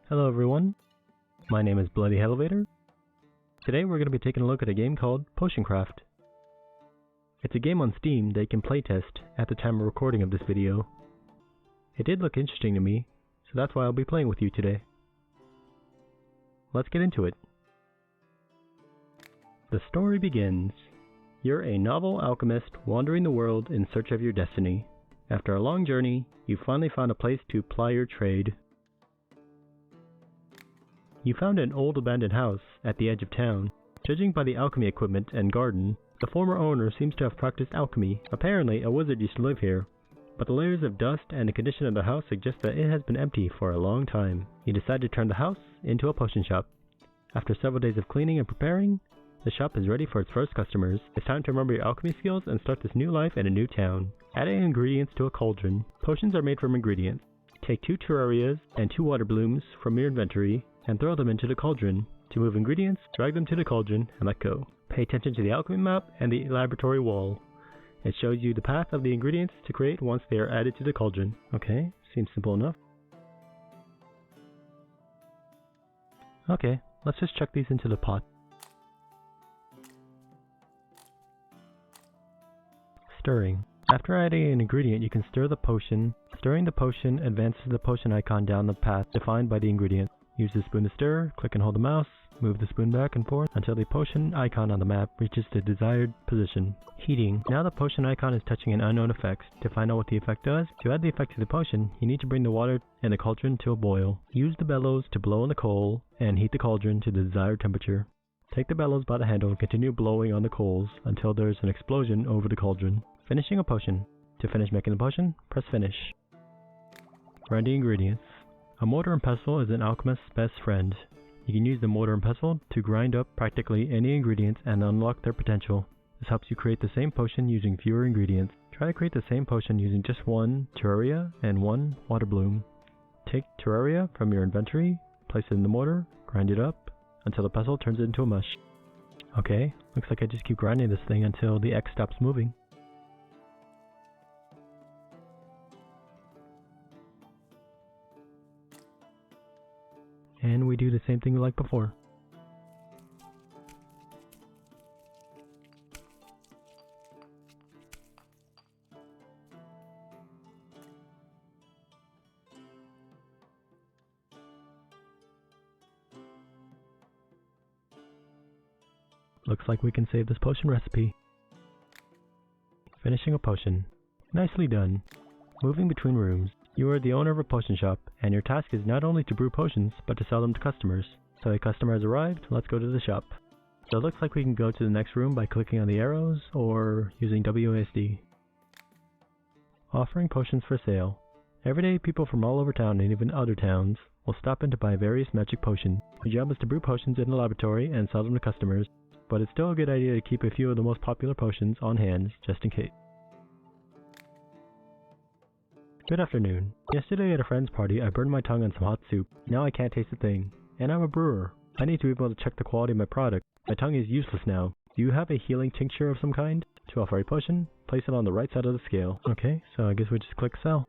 Hello everyone, my name is Bloody Elevator. Today we're going to be taking a look at a game called Potion Craft. It's a game on Steam that you can playtest at the time of recording of this video. It did look interesting to me, so that's why I'll be playing with you today. Let's get into it. The story begins. You're a novel alchemist wandering the world in search of your destiny. After a long journey, you finally found a place to ply your trade. You found an old abandoned house at the edge of town. Judging by the alchemy equipment and garden, the former owner seems to have practiced alchemy. Apparently, a wizard used to live here, but the layers of dust and the condition of the house suggest that it has been empty for a long time. You decide to turn the house into a potion shop. After several days of cleaning and preparing, the shop is ready for its first customers. It's time to remember your alchemy skills and start this new life in a new town. Adding ingredients to a cauldron. Potions are made from ingredients. Take 2 terrarias and 2 water blooms from your inventory and throw them into the cauldron. To move ingredients, drag them to the cauldron and let go. Pay attention to the alchemy map and the laboratory wall. It shows you the path of the ingredients to create once they are added to the cauldron. Okay, seems simple enough. Okay, let's just chuck these into the pot. Stirring. After adding an ingredient, you can stir the potion. Stirring the potion advances the potion icon down the path defined by the ingredient. Use the spoon to stir, click and hold the mouse, move the spoon back and forth until the potion icon on the map reaches the desired position. Heating. Now the potion icon is touching an unknown effect. To find out what the effect does, to add the effect to the potion, you need to bring the water in the cauldron to a boil. Use the bellows to blow on the coal and heat the cauldron to the desired temperature. Take the bellows by the handle and continue blowing on the coals until there is an explosion over the cauldron. Finishing a potion. To finish making the potion, press finish. Grind the ingredients. A mortar and pestle is an alchemist's best friend. You can use the mortar and pestle to grind up practically any ingredients and unlock their potential. This helps you create the same potion using fewer ingredients. Try to create the same potion using just 1 terraria and 1 water bloom. Take terraria from your inventory, place it in the mortar, grind it up until the pestle turns it into a mush. Okay, looks like I just keep grinding this thing until the X stops moving. And we do the same thing like before. Looks like we can save this potion recipe. Finishing a potion. Nicely done. Moving between rooms. You are the owner of a potion shop, and your task is not only to brew potions, but to sell them to customers. So a customer has arrived, let's go to the shop. So it looks like we can go to the next room by clicking on the arrows, or using WASD. Offering potions for sale. Every day people from all over town and even other towns will stop in to buy various magic potions. Your job is to brew potions in the laboratory and sell them to customers, but it's still a good idea to keep a few of the most popular potions on hand, just in case. Good afternoon. Yesterday at a friend's party, I burned my tongue on some hot soup. Now I can't taste a thing. And I'm a brewer. I need to be able to check the quality of my product. My tongue is useless now. Do you have a healing tincture of some kind? To offer a potion, place it on the right side of the scale. Okay, so I guess we just click sell.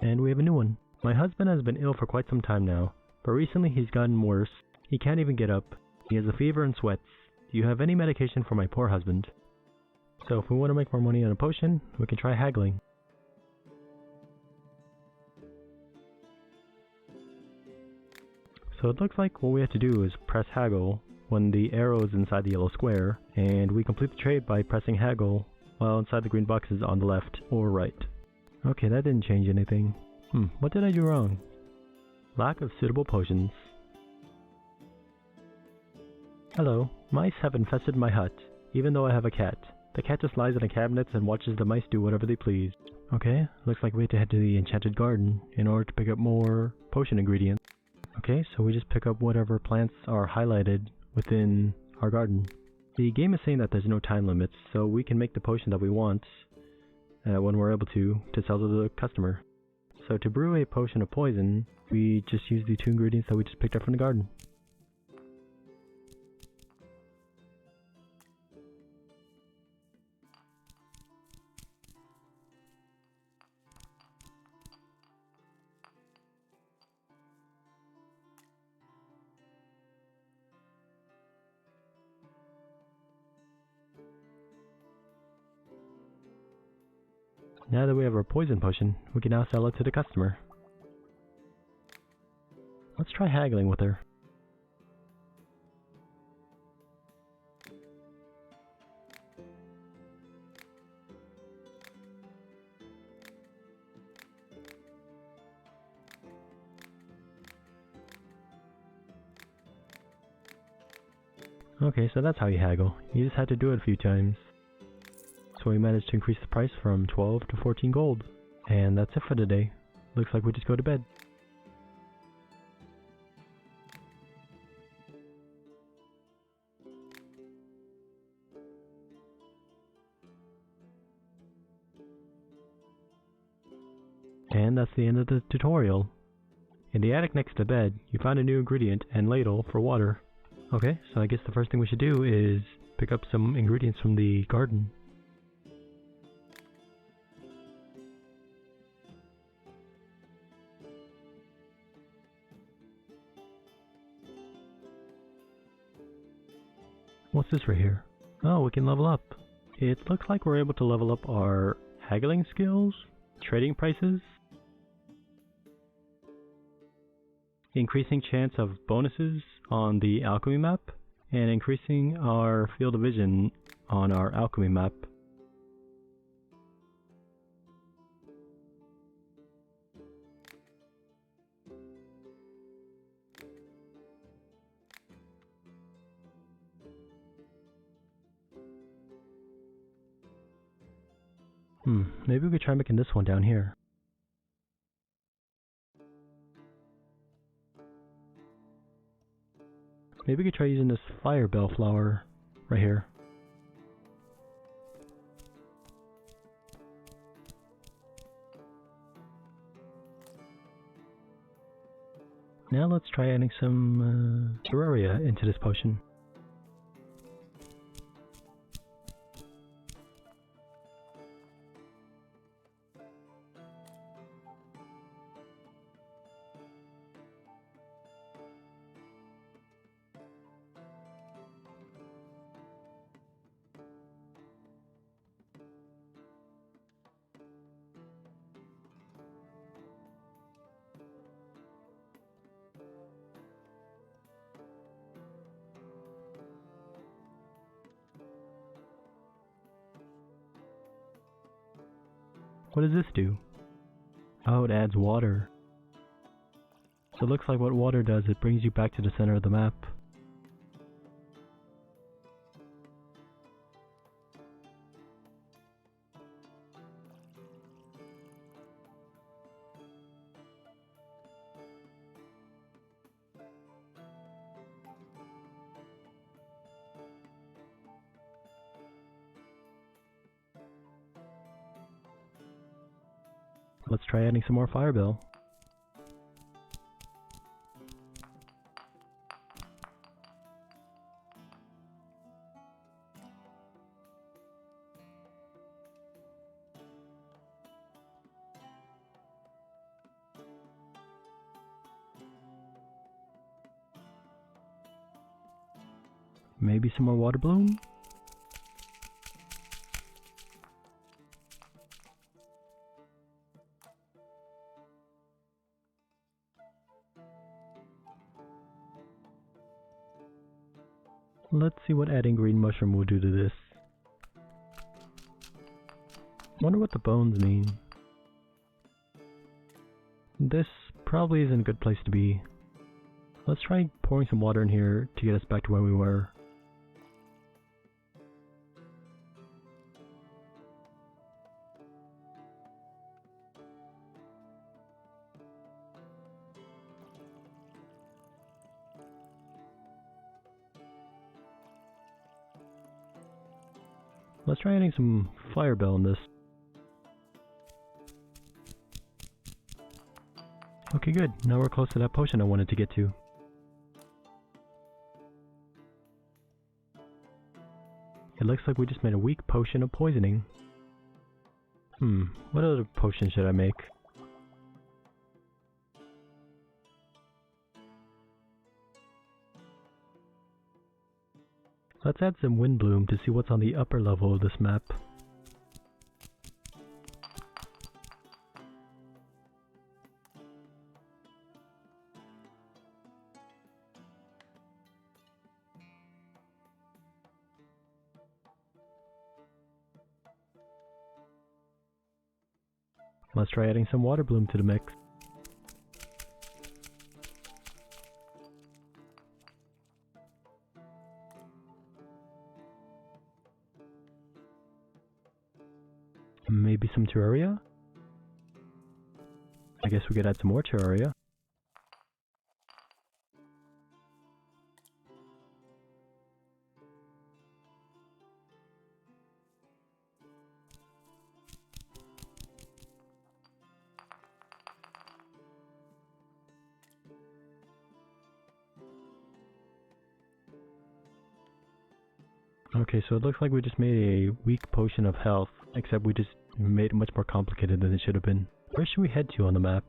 And we have a new one. My husband has been ill for quite some time now, but recently he's gotten worse. He can't even get up. He has a fever and sweats. Do you have any medication for my poor husband? So if we want to make more money on a potion, we can try haggling. So it looks like what we have to do is press haggle when the arrow is inside the yellow square, and we complete the trade by pressing haggle while inside the green boxes on the left or right. Okay, that didn't change anything. What did I do wrong? Lack of suitable potions. Hello. Mice have infested my hut, even though I have a cat. The cat just lies in the cabinets and watches the mice do whatever they please. Okay, looks like we have to head to the enchanted garden in order to pick up more potion ingredients. Okay, so we just pick up whatever plants are highlighted within our garden. The game is saying that there's no time limits, so we can make the potion that we want when we're able to sell to the customer. So to brew a potion of poison, we just use the 2 ingredients that we just picked up from the garden. Now that we have our poison potion, we can now sell it to the customer. Let's try haggling with her. Okay, so that's how you haggle. You just had to do it a few times. So we managed to increase the price from 12 to 14 gold. And that's it for today. Looks like we just go to bed. And that's the end of the tutorial. In the attic next to bed, you found a new ingredient and ladle for water. Okay, so I guess the first thing we should do is pick up some ingredients from the garden. What's this right here? Oh, we can level up. It looks like we're able to level up our haggling skills, trading prices, increasing chance of bonuses on the alchemy map, and increasing our field of vision on our alchemy map. Maybe we could try making this one down here. Maybe we could try using this fire bell flower right here. Now let's try adding some terraria into this potion. What does this do? Oh, it adds water. So it looks like what water does, it brings you back to the center of the map. Let's try adding some more firebell. Maybe some more water bloom? Let's see what adding green mushroom will do to this. Wonder what the bones mean. This probably isn't a good place to be. Let's try pouring some water in here to get us back to where we were. Let's try adding some firebell in this. Okay, good. Now we're close to that potion I wanted to get to. It looks like we just made a weak potion of poisoning. What other potion should I make? Let's add some wind bloom to see what's on the upper level of this map. Let's try adding some water bloom to the mix. Maybe some terraria? I guess we could add some more terraria. Okay, so it looks like we just made a weak potion of health, except we just made it much more complicated than it should have been. Where should we head to on the map?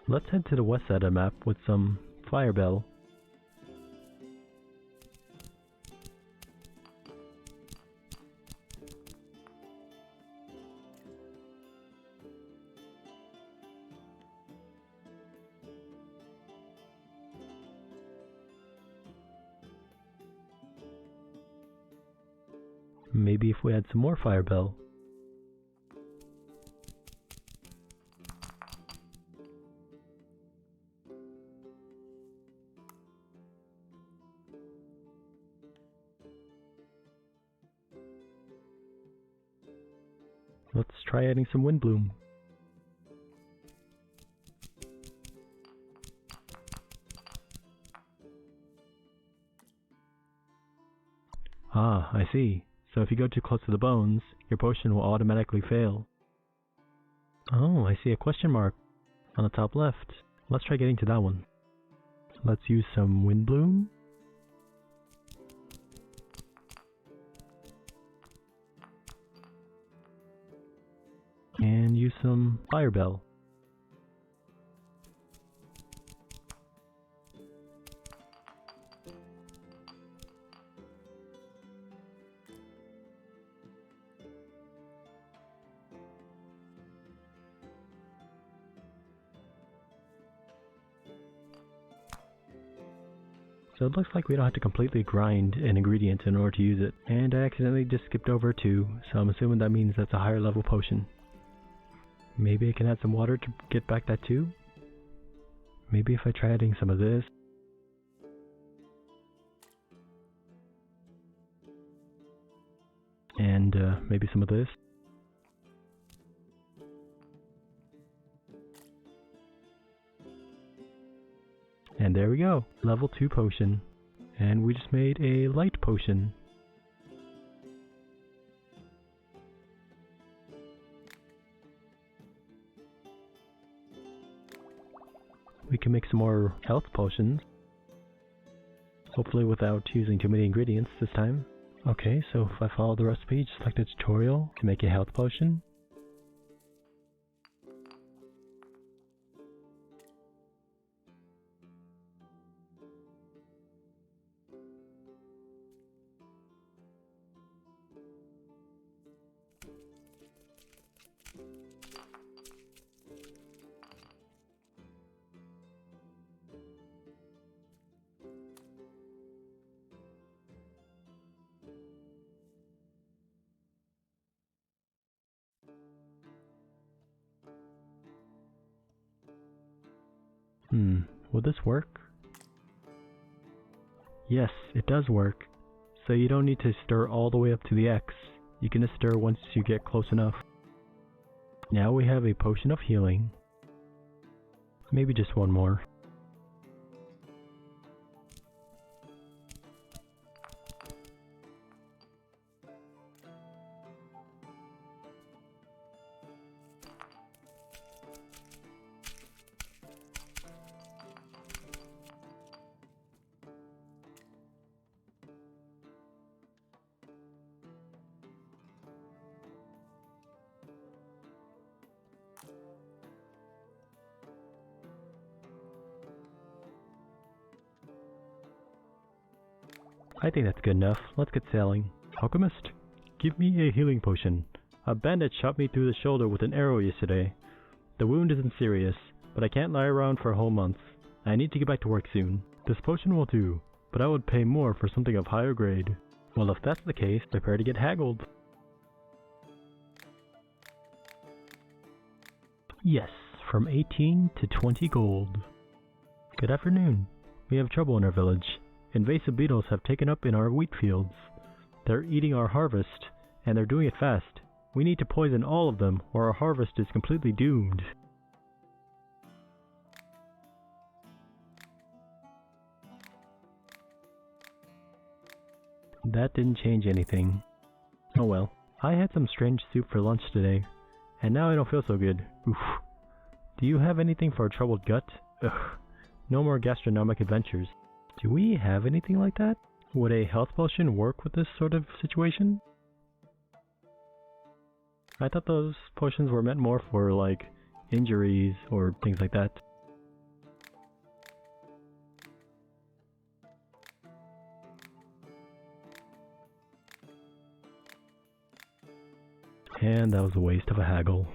Let's head to the west side of the map with some fire bell. Maybe if we had some more fire bell. Let's try adding some wind bloom. Ah, I see. So if you go too close to the bones, your potion will automatically fail. Oh, I see a question mark on the top left. Let's try getting to that one. Let's use some wind bloom. And use some fire bell. So it looks like we don't have to completely grind an ingredient in order to use it. And I accidentally just skipped over 2, so I'm assuming that means that's a higher level potion. Maybe I can add some water to get back that 2? Maybe if I try adding some of this. And maybe some of this. And there we go, level 2 potion. And we just made a light potion. We can make some more health potions. Hopefully without using too many ingredients this time. Okay, so if I follow the recipe, just like the tutorial to make a health potion. Will this work? Yes, it does work. So you don't need to stir all the way up to the X. You can just stir once you get close enough. Now we have a potion of healing. Maybe just one more. I think that's good enough. Let's get sailing. Alchemist, give me a healing potion. A bandit shot me through the shoulder with an arrow yesterday. The wound isn't serious, but I can't lie around for a whole month. I need to get back to work soon. This potion will do, but I would pay more for something of higher grade. Well, if that's the case, prepare to get haggled. Yes, from 18 to 20 gold. Good afternoon. We have trouble in our village. Invasive beetles have taken up in our wheat fields. They're eating our harvest, and they're doing it fast. We need to poison all of them, or our harvest is completely doomed. That didn't change anything. Oh well. I had some strange soup for lunch today, and now I don't feel so good. Oof. Do you have anything for a troubled gut? Ugh. No more gastronomic adventures. Do we have anything like that? Would a health potion work with this sort of situation? I thought those potions were meant more for, like, injuries or things like that. And that was a waste of a haggle.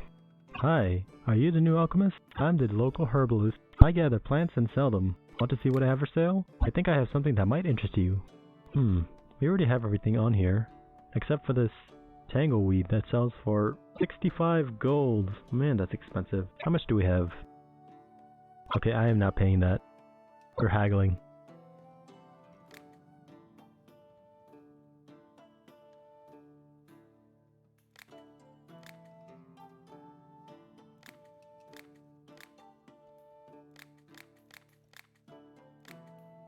Hi, are you the new alchemist? I'm the local herbalist. I gather plants and sell them. Want to see what I have for sale? I think I have something that might interest you. We already have everything on here, except for this tangleweed that sells for 65 gold. Man, that's expensive. How much do we have? Okay, I am not paying that. We're haggling.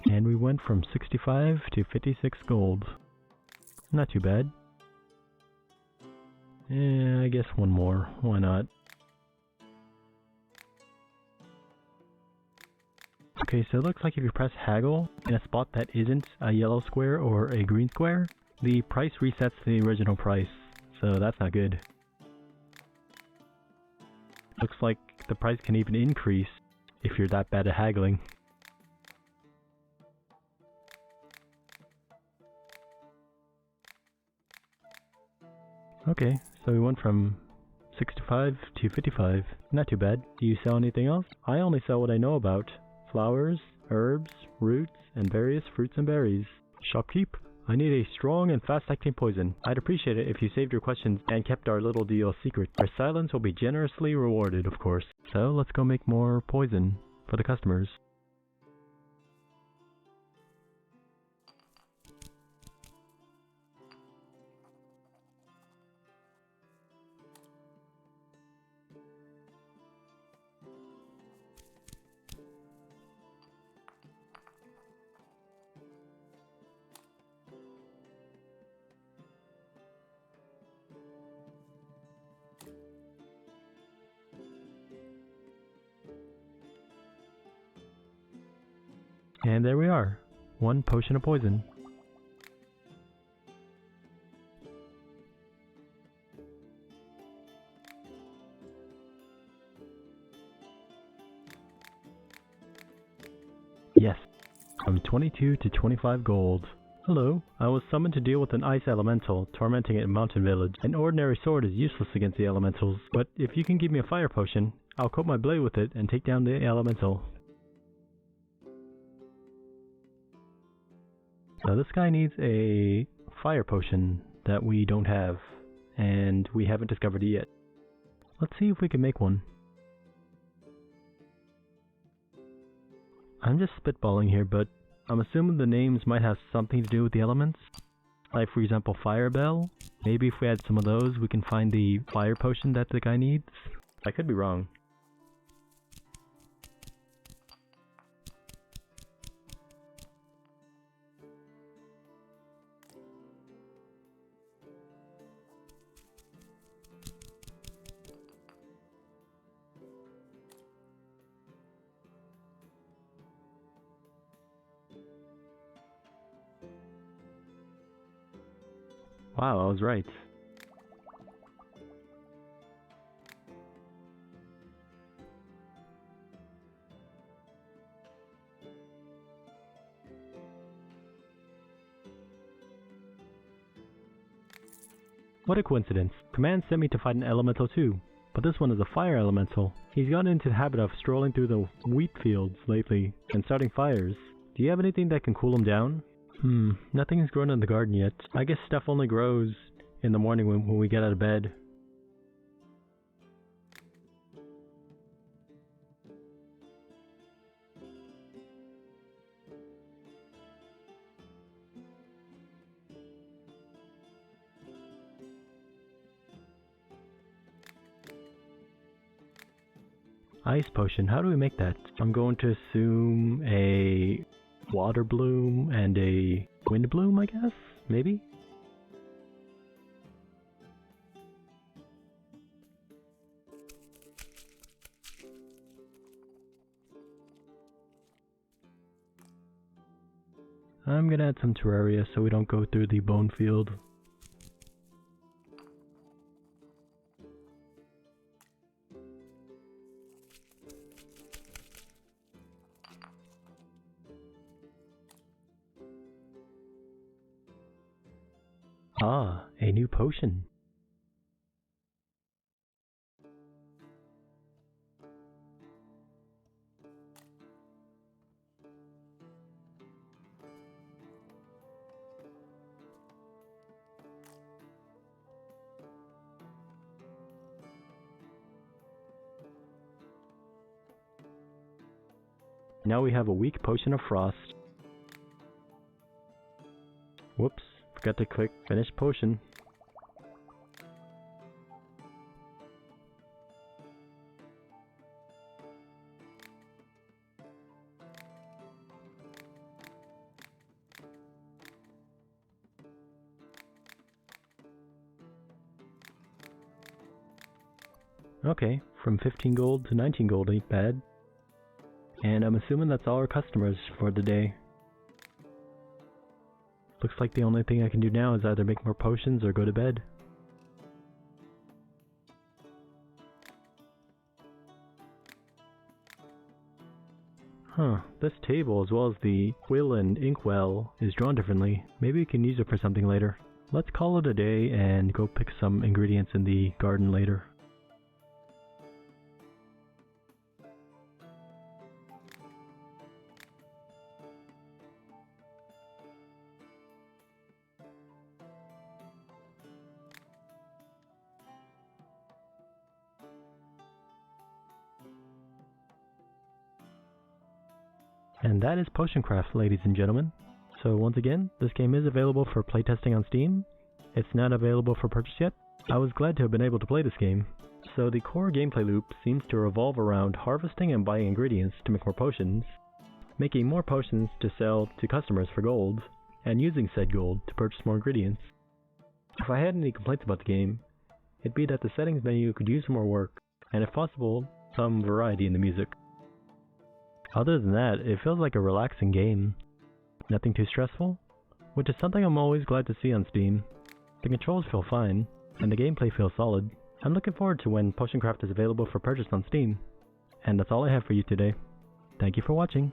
And we went from 65 to 56 gold. Not too bad. I guess one more. Why not? Okay, so it looks like if you press haggle in a spot that isn't a yellow square or a green square, the price resets to the original price. So that's not good. Looks like the price can even increase if you're that bad at haggling. Okay, so we went from 65 to 55. Not too bad. Do you sell anything else? I only sell what I know about. Flowers, herbs, roots, and various fruits and berries. Shopkeep, I need a strong and fast-acting poison. I'd appreciate it if you saved your questions and kept our little deal secret. Our silence will be generously rewarded, of course. So let's go make more poison for the customers. And there we are. One potion of poison. Yes. From 22 to 25 gold. Hello. I was summoned to deal with an ice elemental tormenting a mountain village. An ordinary sword is useless against the elementals, but if you can give me a fire potion, I'll coat my blade with it and take down the elemental. So this guy needs a fire potion that we don't have, and we haven't discovered it yet. Let's see if we can make one. I'm just spitballing here, but I'm assuming the names might have something to do with the elements. Like, for example, Fire Bell. Maybe if we add some of those, we can find the fire potion that the guy needs. I could be wrong. Wow, I was right. What a coincidence. Command sent me to fight an elemental too, but this one is a fire elemental. He's gotten into the habit of strolling through the wheat fields lately and starting fires. Do you have anything that can cool him down? Nothing's grown in the garden yet. I guess stuff only grows in the morning when we get out of bed. Ice potion, how do we make that? I'm going to assume a water bloom and a wind bloom, I guess? Maybe? I'm gonna add some terraria so we don't go through the bone field. Ah, a new potion. Now we have a weak potion of frost. Whoops, forgot to click finish potion. Okay, from 15 gold to 19 gold ain't bad. And I'm assuming that's all our customers for the day. Looks like the only thing I can do now is either make more potions or go to bed. Huh, this table as well as the quill and inkwell is drawn differently. Maybe we can use it for something later. Let's call it a day and go pick some ingredients in the garden later. And that is Potioncraft, ladies and gentlemen. So once again, this game is available for playtesting on Steam. It's not available for purchase yet. I was glad to have been able to play this game. So the core gameplay loop seems to revolve around harvesting and buying ingredients to make more potions, making more potions to sell to customers for gold, and using said gold to purchase more ingredients. If I had any complaints about the game, it'd be that the settings menu could use more work, and if possible, some variety in the music. Other than that, it feels like a relaxing game. Nothing too stressful, which is something I'm always glad to see on Steam. The controls feel fine, and the gameplay feels solid. I'm looking forward to when Potioncraft is available for purchase on Steam. And that's all I have for you today. Thank you for watching.